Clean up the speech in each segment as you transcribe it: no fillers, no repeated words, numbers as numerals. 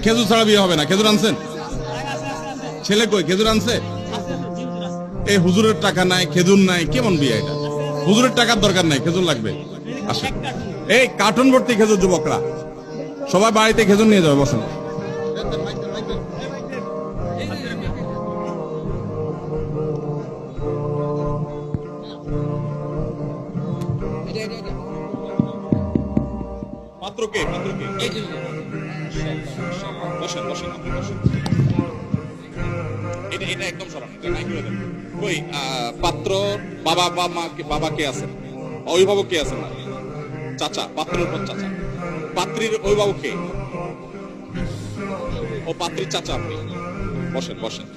খেজুর ছাড়া বিয়ে হবে না। খেজুর আনছেন? ছেলে কই? খেজুর আনছে? এই হুজুরের টাকা নাই, খেজুর নাই, কেমন বিয়ে এটা? হুজুরের টাকার দরকার নাই, খেজুর লাগবে। আসেন, এই কার্টুন ভর্তি খেজুর, যুবকরা সবাই বাড়িতে খেজুর নিয়ে যাবে। বসেন। পাত্র কে? বসেন বসেন, আপনি বসেন। এটা এটা একদম সরান, এটা নাই করে দেন। কই পাত্র বাবা বা মা, বাবা কে আছেন? অভিভাবক কে আছেন? না চাচা, পাত্রের পর চাচা। পাত্রীর অভিভাবক কে? ও পাত্রীর চাচা। আপনি বসেন বসেন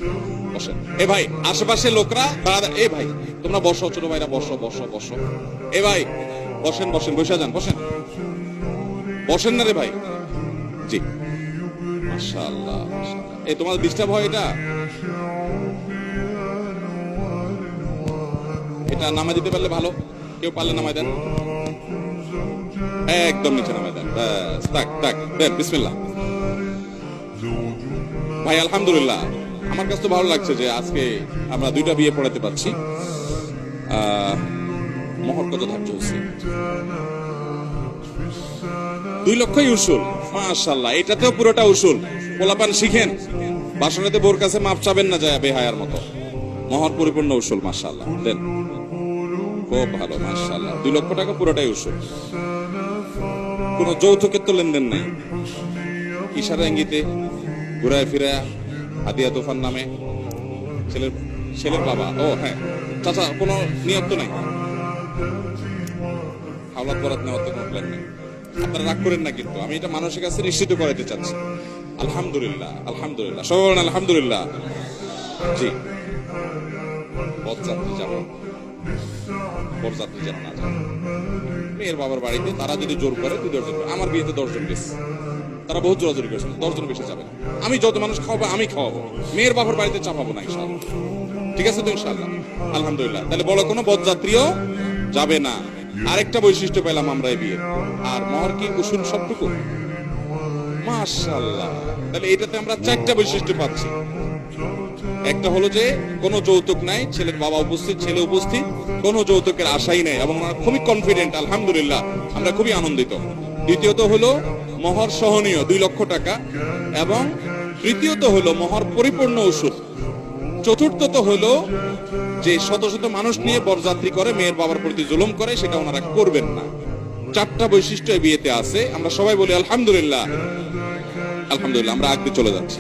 বসেন। এ ভাই, আশেপাশে লোকরা, এ ভাই তোমরা বসো, ছোট ভাইরা বসো বসো বসো। এ ভাই বসেন বসেন, বসে যান, বসেন বসেন না রে ভাই। জি মাশাআল্লাহ। এই তোমাদের ডিস্টার্ব হয় এটা? এটা নামায় দিতে পারলে ভালো, কেউ পারলে নামায় দেন, একদম নিচে নামায় দেন। ব্যাস, তাক তাক দেন, বিসমিল্লাহ। ভাই আলহামদুলিল্লাহ, আমার কাছে তো ভালো লাগছে যে আজকে আমরা দুইটা বিয়ে পড়াতে পারছি। মহর কত ধার্য হয়েছে? 2 লক্ষই উসুল। মাশাআল্লাহ, এটাতেও পুরোটা উসুল। পোলাপান শিখেন, বাসরাতে বোর কাছে মাপ চাবেন না যায় বেহায়ার মতো। মহর পরিপূর্ণ উসুল। মাশাআল্লাহ, দেন, খুব ভালো। মাশাআল্লাহ, 2 লক্ষ টাকা পুরোটাই উসুল। কোন যৌতুকের তো লেনদেন নাই। ইশারা ইঙ্গিতে ঘুরায় ফিরে হাদিয়া তুফান নামে ছেলের বাবা। ও হ্যাঁ, চাচা কোনো নিয়ত তো নাই, হাওলাত বরাত নেওয়ার তো কোনো প্ল্যান নেই। আপনারা রাগ করেন না কিন্তু, আমি এটা মানুষের কাছে নিশ্চিত করাতে চাচ্ছি। আলহামদুলিল্লাহ আলহামদুলিল্লাহ, সবাই আলহামদুলিল্লাহ। জি, বরযাত্রী যাবো, বরযাত্রী যেন না যায়। মেয়ের বাবার বাড়িতে তারা যদি জোর করে 2 জন, আমার বিয়েতে 10 জন গেছে, তারা বহুত জোরাজোরি করেছিল, 10 জন বেশি যাবে না। আমি যত মানুষ খাওয়াবো আমি খাওয়াবো, মেয়ের বাবার বাড়িতে চাপাবো না ইনশাআল্লাহ। ঠিক আছে তো ইনশাআল্লাহ? আলহামদুলিল্লাহ। তাহলে বড় কোনো বরযাত্রীও যাবে না। আরেকটা বৈশিষ্ট্য পেলাম আমরা এই বিয়ে। আর মহর কি উসুল সবটুকু? মাশাআল্লাহ, তাহলে এটাতে আমরা 4টা বৈশিষ্ট্য পাচ্ছি। একটা হলো যে কোনো যৌতুক নাই, ছেলের বাবা উপস্থিত, ছেলে উপস্থিত, কোনো যৌতুকের আশাই নেই, এবং আমরা খুবই কনফিডেন্ট। আলহামদুলিল্লাহ, আমরা খুবই আনন্দিত। দ্বিতীয়ত হলো মহর সহনীয় 2 লক্ষ টাকা, এবং তৃতীয়ত হলো মহর পরিপূর্ণ উসুল। চতুর্থত হলো যে শত শত মানুষ নিয়ে বরযাত্রী করে মেয়ের বাবার প্রতি জুলুম করে, সেটা ওনারা করবেন না। 4টা বৈশিষ্ট্য এই বিয়েতে আছে। আমরা সবাই বলি আলহামদুলিল্লাহ। আলহামদুলিল্লাহ, আমরা আগে চলে যাচ্ছি।